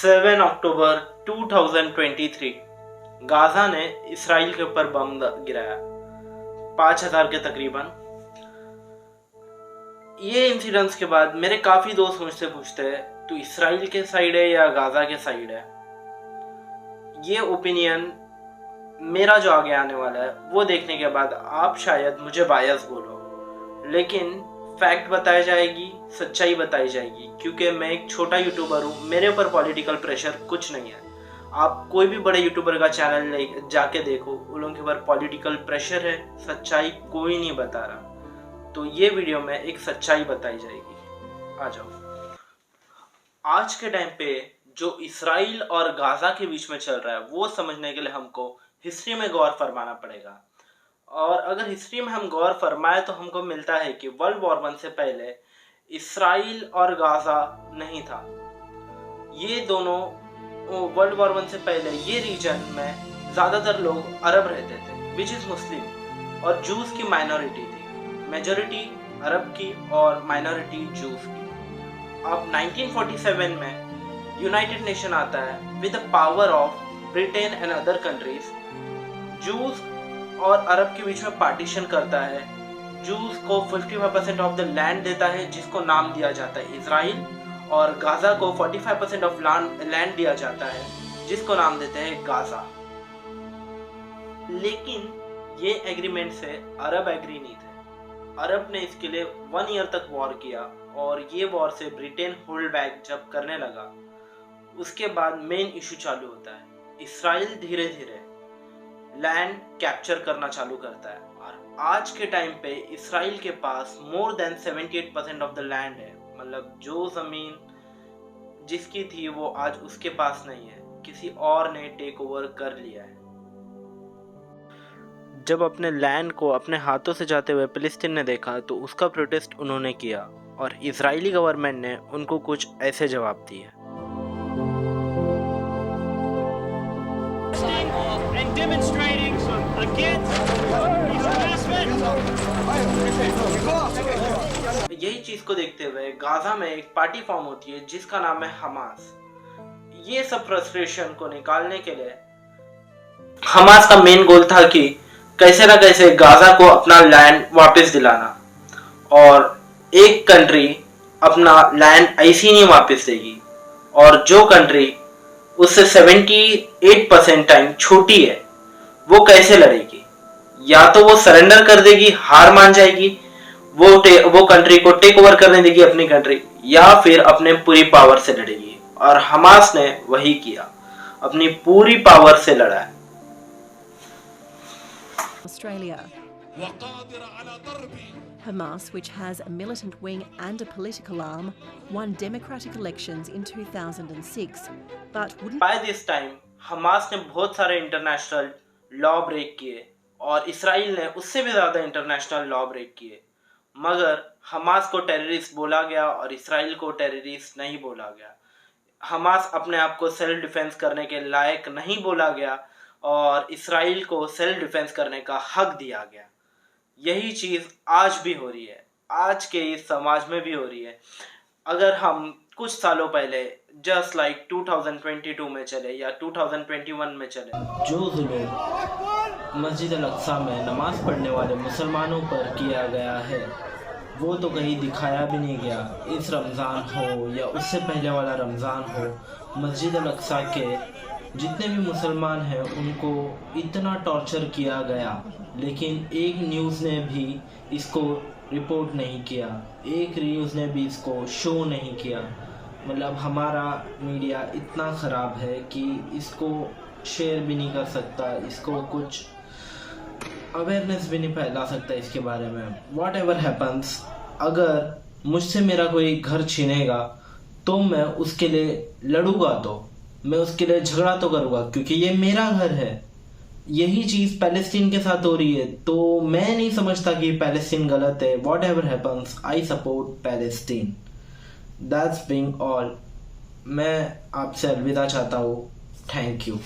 7 अक्टूबर 2023 Gaza ने Israel के ऊपर बम गिराया 5000 के तकरीबन। ये इंसिडेंट्स के बाद मेरे काफ़ी दोस्त मुझसे पूछते हैं तू इसराइल के साइड है या गाजा के साइड है। ये ओपिनियन मेरा जो आगे आने वाला है वो देखने के बाद आप शायद मुझे बायस बोलो, लेकिन फैक्ट बताई जाएगी, सच्चाई बताई जाएगी, क्योंकि मैं एक छोटा यूट्यूबर हूँ, मेरे ऊपर पॉलिटिकल प्रेशर कुछ नहीं है। आप कोई भी बड़े यूट्यूबर का चैनल जाके देखो, उन लोगों के ऊपर पॉलिटिकल प्रेशर है, सच्चाई कोई नहीं बता रहा। तो ये वीडियो में एक सच्चाई बताई जाएगी। आ जाओ। आज के टाइम पे जो इसराइल और गाजा के बीच में चल रहा है वो समझने के लिए हमको हिस्ट्री में गौर फरमाना पड़ेगा। और अगर हिस्ट्री में हम गौर फरमाए तो हमको मिलता है कि वर्ल्ड वॉर 1 से पहले इसराइल और गाजा नहीं था। ये दोनों वर्ल्ड वॉर 1 से पहले ये रीजन में ज़्यादातर लोग अरब रहते थे, विच इज़ मुस्लिम, और जूस की माइनॉरिटी थी। मेजॉरिटी अरब की और माइनॉरिटी जूस की। अब 1947 में यूनाइटेड नेशन आता है with the power of Britain and other countries. Juice और अरब के बीच में पार्टीशन करता है। जूस को 55% ऑफ द लैंड देता है जिसको नाम दिया जाता है इजराइल, और गाजा को 45% ऑफ लैंड दिया जाता है जिसको नाम देते हैं गाजा। लेकिन ये एग्रीमेंट से अरब एग्री नहीं थे। अरब ने इसके लिए 1 ईयर तक वॉर किया, और ये वॉर से ब्रिटेन होल्ड बैक जब करने लगा उसके बाद मेन इशू चालू होता है। इसराइल धीरे धीरे लैंड कैप्चर करना चालू करता है, और आज के टाइम पे इसराइल के पास more than 78% of the land है। मतलब जो ज़मीन जिसकी थी वो आज उसके पास नहीं है, किसी और ने टेक ओवर कर लिया है। जब अपने लैंड को अपने हाथों से जाते हुए फिलिस्तीन ने देखा तो उसका प्रोटेस्ट उन्होंने किया, और इजरायली गवर्नमेंट ने उनको कुछ ऐसे जवाब दिए। यही चीज को देखते हुए गाजा में एक पार्टी फॉर्म होती है जिसका नाम है हमास। ये सब फ्रस्ट्रेशन को निकालने के लिए हमास का मेन गोल था कि कैसे ना कैसे गाजा को अपना लैंड वापस दिलाना, और एक कंट्री अपना लैंड ऐसी नहीं वापस देगी, और जो कंट्री उससे 78% टाइम छोटी है वो कैसे लड़ेगी। या तो वो सरेंडर कर देगी, हार मान जाएगी, वो कंट्री को टेक ओवर करने देगी अपनी कंट्री, या फिर अपने पूरी पावर से लड़ेगी। और हमास ने वही किया, अपनी पूरी पावर से लड़ा है। Australia. Hamas, which has a militant wing and a political arm, won democratic elections in 2006, but wouldn't... By this time, Hamas ने बहुत सारे इंटरनेशनल लॉ ब्रेक किए, और इसराइल ने उससे भी ज़्यादा इंटरनेशनल लॉ ब्रेक किए, मगर हमास को टेररिस्ट बोला गया और इसराइल को टेररिस्ट नहीं बोला गया। हमास अपने आप को सेल्फ डिफेंस करने के लायक नहीं बोला गया, और इसराइल को सेल्फ डिफेंस करने का हक दिया गया। यही चीज़ आज भी हो रही है, आज के इस समाज में भी हो रही है। अगर हम कुछ सालों पहले जस्ट लाइक 2022 में चले या 2021 में चले, जो जुल्म मस्जिद अल-अक्सा में नमाज पढ़ने वाले मुसलमानों पर किया गया है वो तो कहीं दिखाया भी नहीं गया। इस रमज़ान हो या उससे पहले वाला रमज़ान हो, मस्जिद अल-अक्सा के जितने भी मुसलमान हैं उनको इतना टॉर्चर किया गया, लेकिन एक न्यूज़ ने भी इसको रिपोर्ट नहीं किया, एक न्यूज़ ने भी इसको शो नहीं किया। मतलब हमारा मीडिया इतना ख़राब है कि इसको शेयर भी नहीं कर सकता, इसको कुछ अवेयरनेस भी नहीं फैला सकता इसके बारे में। वॉट एवर हैपन्स, अगर मुझसे मेरा कोई घर छीनेगा तो मैं उसके लिए लड़ूंगा, तो मैं उसके लिए झगड़ा तो करूँगा, क्योंकि ये मेरा घर है। यही चीज़ पैलेस्टीन के साथ हो रही है, तो मैं नहीं समझता कि पैलेस्टीन गलत है। What ever happens, I support Palestine. That's being all. मैं आपसे अलविदा चाहता हूँ। Thank you.